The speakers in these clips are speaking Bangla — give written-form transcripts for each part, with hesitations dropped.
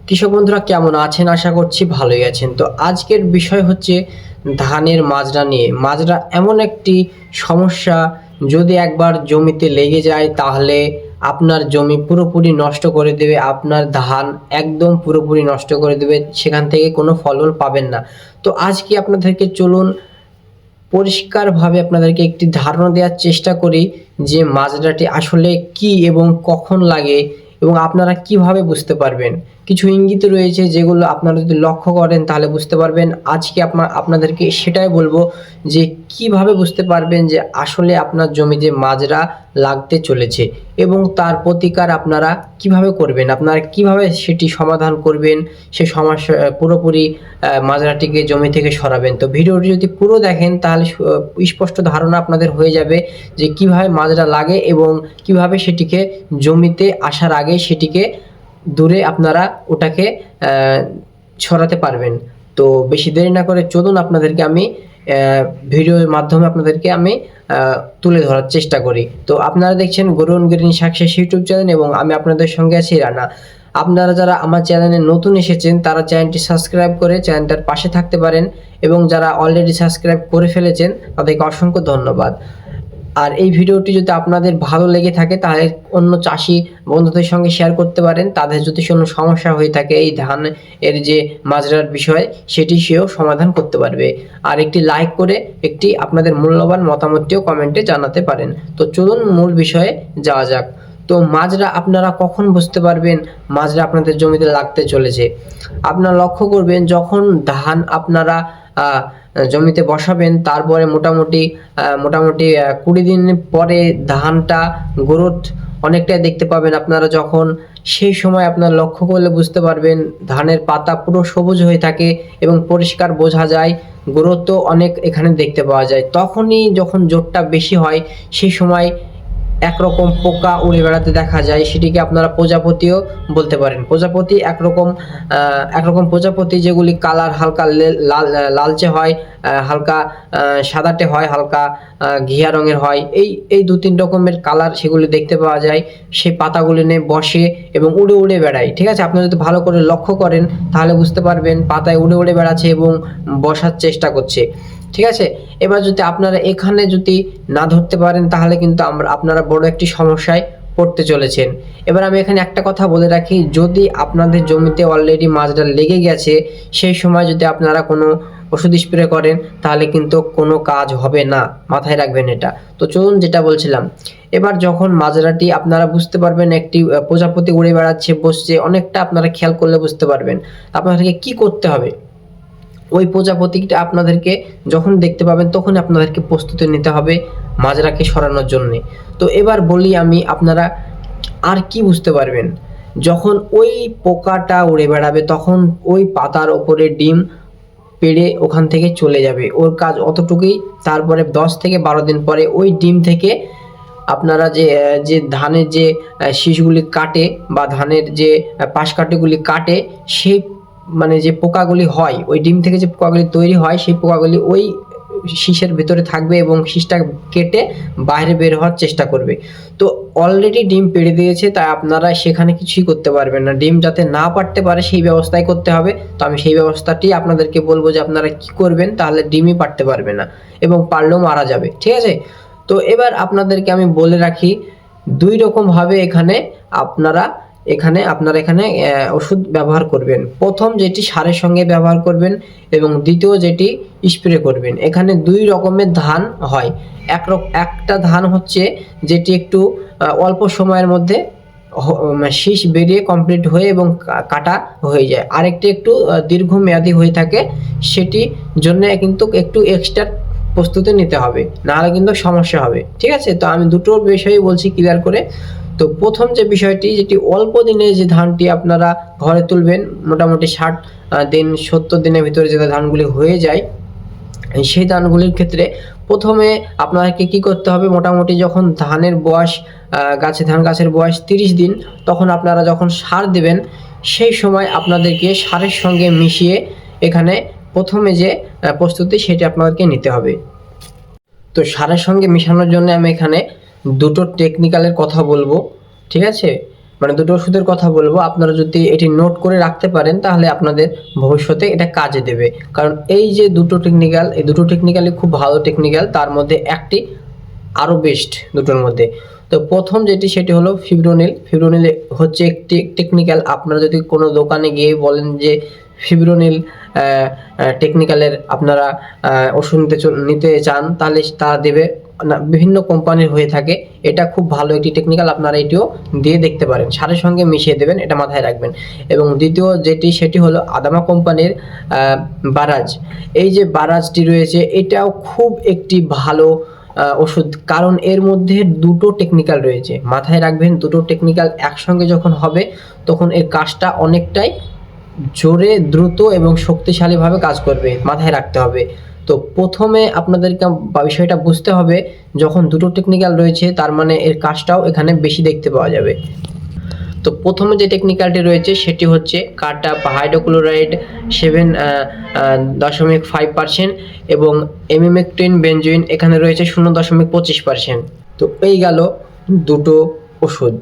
কৃষক বন্ধুরা কেমন আছেন? আশা করছি ভালোই আছেন। তো আজকের বিষয় হচ্ছে ধানের মাজরা নিয়ে। মাজরা এমন একটি সমস্যা, যদি একবার জমিতে লেগে যায় তাহলে আপনার জমি পুরোপুরি নষ্ট করে দেবে। আপনার ধান একদম পুরোপুরি নষ্ট করে দেবে। সেখান থেকে কোনো ফলন পাবেন না। তো আজকে আপনাদেরকে চলুন পরিষ্কারভাবে আপনাদেরকে একটি ধারণা দেওয়ার চেষ্টা করি যে মাজরাটি আসলে কী এবং কখন লাগে এবং আপনারা কিভাবে বুঝতে পারবেন। কিছু ইঙ্গিত রয়েছে যেগুলো আপনারা যদি লক্ষ্য করেন তাহলে বুঝতে পারবেন। আজকে আপনাদেরকে সেটাই বলবো যে কিভাবে বুঝতে পারবেন যে আসলে আপনার জমিতে মাজরা লাগতে চলেছে এবং তার প্রতিকার আপনারা কিভাবে করবেন, আপনারা কিভাবে সেটি সমাধান করবেন, সে সমস্যা পুরোপুরি মাজরাটিকে জমি থেকে সরাবেন। তো ভিডিওটি যদি পুরো দেখেন তাহলে স্পষ্ট ধারণা আপনাদের হয়ে যাবে যে কিভাবে মাজরা লাগে এবং কিভাবে সেটিকে জমিতে আসার আগে সেটিকে দূরে আপনারা ওটাকে সরাতে পারবেন। তো বেশি দেরি না করে চলুন আপনাদেরকে আমি ভিডিওর মাধ্যমে আপনাদেরকে আমি তুলে ধরার চেষ্টা করি। তো আপনারা দেখছেন grown green success YouTube channel এবং আমি আপনাদের সঙ্গে আছি রানা। আপনারা যারা আমার চ্যানেলে নতুন এসেছেন তারা চ্যানেলটি সাবস্ক্রাইব করে চ্যানেলটার পাশে থাকতে পারেন এবং যারা অলরেডি সাবস্ক্রাইব করে ফেলেছেন তাদেরকে অসংখ্য ধন্যবাদ। আর এই ভিডিওটি যদি আপনাদের ভালো লেগে থাকে তাহলে অন্য চাষি বন্ধুদের সঙ্গে শেয়ার করতে পারেন। তাদের যদি কোনো সমস্যা হয়ে থাকে এই ধান এর যে মাজরার বিষয় সেটি সেও সমাধান করতে পারবে। আর একটি লাইক করে একটি আপনাদের মূল্যবান মতামতটিও কমেন্টে জানাতে পারেন। তো চলুন মূল বিষয়ে যাওয়া যাক। তো মাজরা আপনারা কখন বুঝতে পারবেন মাজরা আপনাদের জমিতে লাগতে চলেছে? আপনারা লক্ষ্য করবেন যখন ধান আপনারা জমিতে বসাবেন তারপরে মোটামুটি 20 দিন পরে ধানটা গ্রোথ অনেকটাই দেখতে পাবেন আপনারা। যখন সেই সময় আপনারা লক্ষ্য করলে বুঝতে পারবেন ধানের পাতা পুরো সবুজ হয়ে থাকে এবং পরিষ্কার বোঝা যায়, গ্রোথও অনেক এখানে দেখতে পাওয়া যায়। তখনই যখন জোরটা বেশি হয় সেই সময় একরকম পোকা উড়ে বেড়াতে দেখা যায়, সেটিকে আপনারা প্রজাপতিও বলতে পারেন। প্রজাপতি একরকম প্রজাপতি যেগুলি কালার হালকা লালচে হয়, হালকা সাদাটে হয়, হালকা ঘিয়া রঙের হয়। এই 2-3 রকমের কালার সেগুলি দেখতে পাওয়া যায়। সেই পাতাগুলি নিয়ে বসে এবং উড়ে উড়ে বেড়ায়। ঠিক আছে? আপনারা যদি ভালো করে লক্ষ্য করেন তাহলে বুঝতে পারবেন পাতায় উড়ে উড়ে বেড়াচ্ছে এবং বসার চেষ্টা করছে। ঠিক আছে? এবার যদি আপনারা এখানে যদি না ধরতে পারেন তাহলে কিন্তু আপনারা বড় একটি সমস্যায় পড়তে চলেছেন। এবার আমি এখানে একটা কথা বলে রাখি, যদি আপনাদের জমিতে অলরেডি মাজরা লেগে গেছে সেই সময় যদি আপনারা কোনো ওষুধ স্প্রে করেন তাহলে কিন্তু কোনো কাজ হবে না, মাথায় রাখবেন এটা। তো চলুন যেটা বলছিলাম, এবার যখন মাজরাটি আপনারা বুঝতে পারবেন একটি প্রজাপতি উড়ে বেড়াচ্ছে, বসছে, অনেকটা আপনারা খেয়াল করলে বুঝতে পারবেন। আপনাদেরকে কি করতে হবে? ওই প্রজাপতিটা আপনাদেরকে যখন দেখতে পাবেন তখন আপনাদেরকে প্রস্তুতি নিতে হবে মাজরাকে সরানোর জন্যে। তো এবার বলি আমি, আপনারা আর কি বুঝতে পারবেন? যখন ওই পোকাটা উড়ে বেড়াবে তখন ওই পাতার ওপরে ডিম পেড়ে ওখান থেকে চলে যাবে, ওর কাজ অতটুকুই। তারপরে 10 থেকে 12 দিন পরে ওই ডিম থেকে আপনারা যে ধানের যে শীষগুলি কাটে বা ধানের যে পাশ কাঠিগুলি কাটে, সেই মানে যে পোকাগুলি হয় ওই ডিম থেকে যে পোকাগুলি তৈরি হয় সেই পোকাগুলি ওই শীষের ভিতরে থাকবে এবং শীষটা কেটে বাইরে বের হওয়ার চেষ্টা করবে। তো অলরেডি ডিম পেড়ে দিয়েছে, তাই আপনারা সেখানে কিছুই করতে পারবেন না। ডিম যাতে না পাড়তে পারে সেই ব্যবস্থাই করতে হবে। তো আমি সেই ব্যবস্থাটি আপনাদেরকে বলবো যে আপনারা কি করবেন, তাহলে ডিমই পাড়তে পারবে না এবং পারলেও মারা যাবে। ঠিক আছে? তো এবার আপনাদেরকে আমি বলে রাখি 2 রকমভাবে আপনারা এখানে ওষুধ ব্যবহার করবেন। প্রথম যেটি সারের সঙ্গে ব্যবহার করবেন এবং দ্বিতীয় যেটি স্প্রে করবেন। এখানে 2 রকমের ধান হয়। একটা ধান হচ্ছে যেটি একটু অল্প সময়ের মধ্যে শীষ বেরিয়ে কমপ্লিট হয়ে এবং কাটা হয়ে যায়। আরেকটি একটু দীর্ঘমেয়াদী হয়ে থাকে, সেটি জন্য কিন্তু একটু এক্সট্রা প্রস্তুতি নিতে হবে, নাহলে কিন্তু সমস্যা হবে। ঠিক আছে? তো আমি দুটো বিষয়ই বলছি ক্লিয়ার করে। তো প্রথম যে বিষয়টি, যেটি অল্প দিনে যে ধানটি আপনারা ঘরে তুলবেন, মোটামুটি 60 দিন 70 দিনের ভিতরে যে ধানগুলি হয়ে যায়, সেই ধানগুলির ক্ষেত্রে প্রথমে আপনাদেরকে কি করতে হবে, মোটামুটি যখন ধানের বয়স ধান গাছের বয়স 30 দিন, তখন আপনারা যখন সার দেবেন সেই সময় আপনাদেরকে সারের সঙ্গে মিশিয়ে এখানে প্রথমে যে প্রস্তুতি সেটি আপনাদেরকে নিতে হবে। তো সারের সঙ্গে মেশানোর জন্য আমি এখানে দুটো টেকনিক্যালের কথা বলবো। ঠিক আছে? মানে দুটো ওষুধের কথা বলবো, আপনারা যদি এটি নোট করে রাখতে পারেন তাহলে আপনাদের ভবিষ্যতে এটা কাজে দেবে। কারণ এই যে দুটো টেকনিক্যাল, এই দুটো টেকনিক্যালি খুব ভালো টেকনিক্যাল, তার মধ্যে একটি আরও বেস্ট দুটোর মধ্যে। তো প্রথম যেটি সেটি হলো ফিব্রোনিল। ফিব্রোনিল হচ্ছে একটি টেকনিক্যাল। আপনারা যদি কোনো দোকানে গিয়ে বলেন যে ফিব্রোনিল টেকনিক্যালের আপনারা ওষুধ নিতে চান, তাহলে তারা দেবে না, বিভিন্ন কোম্পানির হয়ে থাকে। এটা খুব ভালো একটি টেকনিক্যাল, আপনারা এটিও দিয়ে দেখতে পারেন, সারের সঙ্গে মিশিয়ে দেবেন, এটা মাথায় রাখবেন। এবং দ্বিতীয় যেটি সেটি হলো আদামা কোম্পানির বারাজ। এই যে বারাজটি রয়েছে এটাও খুব একটি ভালো ওষুধ, কারণ এর মধ্যে দুটো টেকনিক্যাল রয়েছে। মাথায় রাখবেন, দুটো টেকনিক্যাল একসঙ্গে যখন হবে তখন এর কাজটা অনেকটাই জোরে, দ্রুত এবং শক্তিশালীভাবে কাজ করবে, মাথায় রাখতে হবে। তো প্রথমে আপনাদেরকে বিষয়টা বুঝতে হবে, যখন দুটো টেকনিক্যাল রয়েছে তার মানে এর কাজটাও এখানে বেশি দেখতে পাওয়া যাবে। তো প্রথমে যে টেকনিক্যালটি রয়েছে সেটি হচ্ছে কার্টাপ হাইড্রোক্লোরাইড 7.5% এবং এমিমেকটিন বেনজোইন এখানে রয়েছে 0.25%। তো এই গেল দুটো ওষুধ।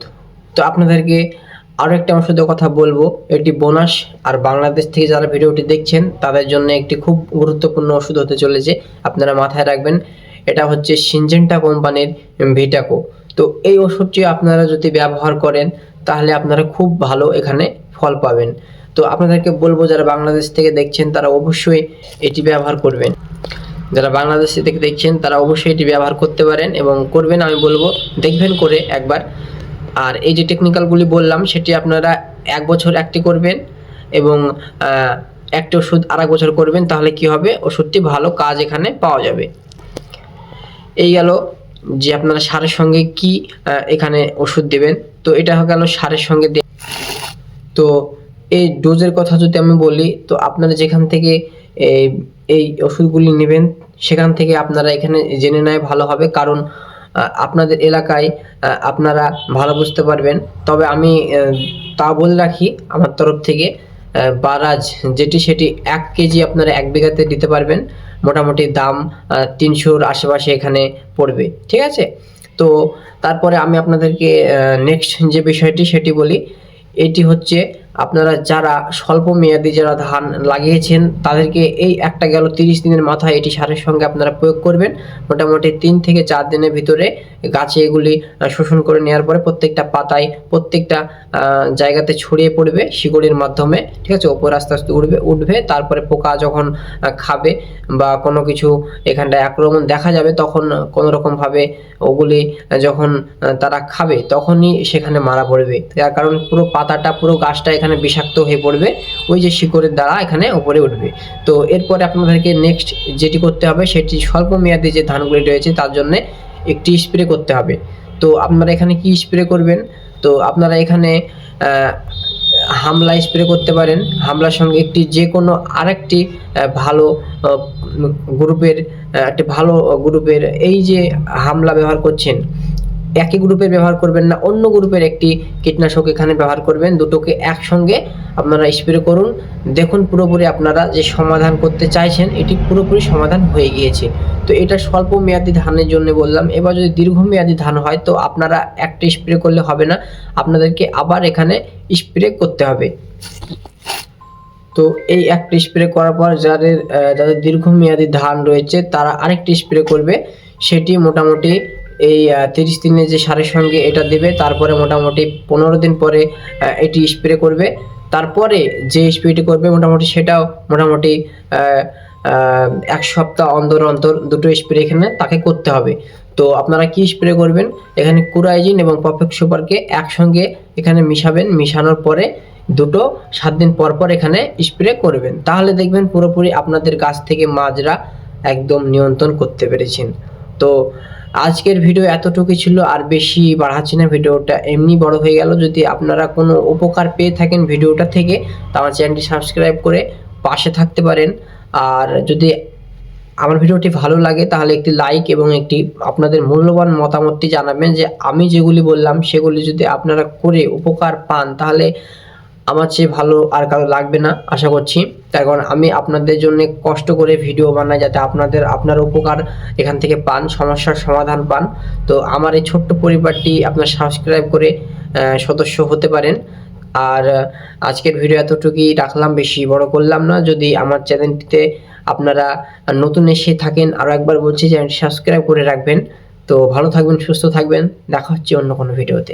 তো আপনাদেরকে আরও একটা ওষুধের কথা বলবো, এটি বোনাস। আর বাংলাদেশ থেকে যারা ভিডিওটি দেখছেন তাদের জন্য একটি খুব গুরুত্বপূর্ণ ওষুধ হতে চলেছে, আপনারা মাথায় রাখবেন। এটা হচ্ছে সিনজেন্টা কোম্পানির ভিটাকো। তো এই ওষুধটি আপনারা যদি ব্যবহার করেন তাহলে আপনারা খুব ভালো এখানে ফল পাবেন। তো আপনাদেরকে বলবো, যারা বাংলাদেশ থেকে দেখছেন তারা অবশ্যই এটি ব্যবহার করবেন। যারা বাংলাদেশ থেকে দেখছেন তারা অবশ্যই এটি ব্যবহার করতে পারেন এবং করবেন, আমি বলবো দেখবেন করে একবার। আর এই যে টেকনিক্যালগুলি বললাম সেটি আপনারা 1 বছর একটি করবেন এবং একটা ওষুধ আর 1 বছর করবেন, তাহলে কি হবে, ওষুধটি ভালো কাজ এখানে পাওয়া যাবে। এই গেল যে আপনারা সারের সঙ্গে কি এখানে ওষুধ দেবেন। তো এটা গেল সারের সঙ্গে। তো এই ডোজের কথা যদি আমি বলি, তো আপনারা যেখান থেকে এই ওষুধগুলি নেবেন সেখান থেকে আপনারা এখানে জেনে নেয় ভালো হবে, কারণ আপনাদের এলাকায় আপনারা ভালো বুঝতে পারবেন। তবে আমি তা বলে রাখি আমার তরফ থেকে, বারাজ যেটি সেটি 1 কেজি আপনারা 1 বিঘাতে দিতে পারবেন, মোটামুটি দাম 300-র আশেপাশে এখানে পড়বে, ঠিক আছে। তো তারপরে আমি আপনাদেরকে নেক্সট যে বিষয়টি সেটি বলি, এটি হচ্ছে আপনারা যারা স্বল্প মেয়াদি যারা ধান লাগিয়েছেন তাদেরকে এই একটা গেল 30 দিনের মাথায় এটি সারের সঙ্গে আপনারা প্রয়োগ করবেন। মোটামুটি 3 থেকে 4 দিনের ভিতরে গাছে এগুলি শোষণ করে নেওয়ার পরে প্রত্যেকটা পাতায়, প্রত্যেকটা জায়গাতে ছড়িয়ে পড়বে শিকড়ের মাধ্যমে, ঠিক আছে। ওপর আস্তে আস্তে উঠবে। তারপরে পোকা যখন খাবে বা কোনো কিছু এখানটায় আক্রমণ দেখা যাবে, তখন কোনো রকমভাবে ওগুলি যখন তারা খাবে তখনই সেখানে মারা পড়বে। তার কারণ পুরো পাতাটা, পুরো গাছটা এখানে বিষাক্ত হয়ে পড়বে, ওই যে শিকড়ের দ্বারা এখানে উপরে উঠবে। তো এরপরে আপনাদেরকে নেক্সট যেটি করতে হবে সেটি স্বল্প মেয়াদি যে ধানগুলি রয়েছে তার জন্য একটি স্প্রে করতে হবে। তো আপনারা এখানে কি স্প্রে করবেন, তো আপনারা এখানে হামলা স্প্রে করতে পারেন। হামলার সঙ্গে একটি যে কোনো আরেকটি ভালো গ্রুপের, একটি ভালো গ্রুপের এই যে হামলা ব্যবহার করছেন, একই গ্রুপের ব্যবহার করবেন না, অন্য গ্রুপের একটি কীটনাশক এখানে ব্যবহার করবেন। দুটোকে একসঙ্গে আপনারা স্প্রে করুন। দেখুন পুরোপুরি আপনারা যে সমাধান করতে চাইছেন এটি পুরোপুরি সমাধান হয়ে গিয়েছে। তো এটা স্বল্প মেয়াদি ধানের জন্য বললাম। এবার যদি দীর্ঘমেয়াদী ধান হয় তো আপনারা একটা স্প্রে করলে হবে না, আপনাদেরকে আবার এখানে স্প্রে করতে হবে। তো এই একটা স্প্রে করার পর যাদের দীর্ঘমেয়াদী ধান রয়েছে তারা আরেকটি স্প্রে করবে। সেটি মোটামুটি এই 30 দিনে যে সারের সঙ্গে এটা দেবে, তারপরে মোটামুটি 15 দিন পরে এটি স্প্রে করবে। তারপরে যে স্প্রেটি করবে মোটামুটি সেটাও মোটামুটি 1 সপ্তাহ অন্তর অন্তর দুটো স্প্রে এখানে তাকে করতে হবে। তো আপনারা কি স্প্রে করবেন, এখানে কুরাইজিন এবং পারফেক্ট সুপারকে একসঙ্গে এখানে মিশাবেন। মিশানোর পরে দুটো 7 দিন পর পর এখানে স্প্রে করবেন, তাহলে দেখবেন পুরোপুরি আপনাদের গাছ থেকে মাজরা একদম নিয়ন্ত্রণ করতে পেরেছেন। তো আজকের ভিডিও এতটুকুই ছিল, আর বেশি বাড়াচ্ছি না, ভিডিওটা এমনি বড় হয়ে গেল। যদি আপনারা কোনো উপকার পেয়ে থাকেন ভিডিওটা থেকে তো আমার চ্যানেলটি সাবস্ক্রাইব করে পাশে থাকতে পারেন। আর যদি আমার ভিডিওটি ভালো লাগে তাহলে একটি লাইক এবং একটি আপনাদের মূল্যবান মতামতটি জানাবেন, যে আমি যেগুলি বললাম সেগুলি যদি আপনারা করে উপকার পান তাহলে আমার চেয়ে ভালো আর কারো লাগবে না আশা করছি। তার কারণ আমি আপনাদের জন্য কষ্ট করে ভিডিও বানাই যাতে আপনার উপকার এখান থেকে পান, সমস্যার সমাধান পান। তো আমার এই ছোট্ট পরিবারটি আপনার সাবস্ক্রাইব করে সদস্য হতে পারেন। আর আজকের ভিডিও এতটুকুই রাখলাম, বেশি বড় করলাম না। যদি আমার চ্যানেলটিতে আপনারা নতুন এসে থাকেন, আরও একবার বলছি চ্যানেলটি সাবস্ক্রাইব করে রাখবেন। তো ভালো থাকবেন, সুস্থ থাকবেন, দেখা হচ্ছে অন্য কোনো ভিডিওতে।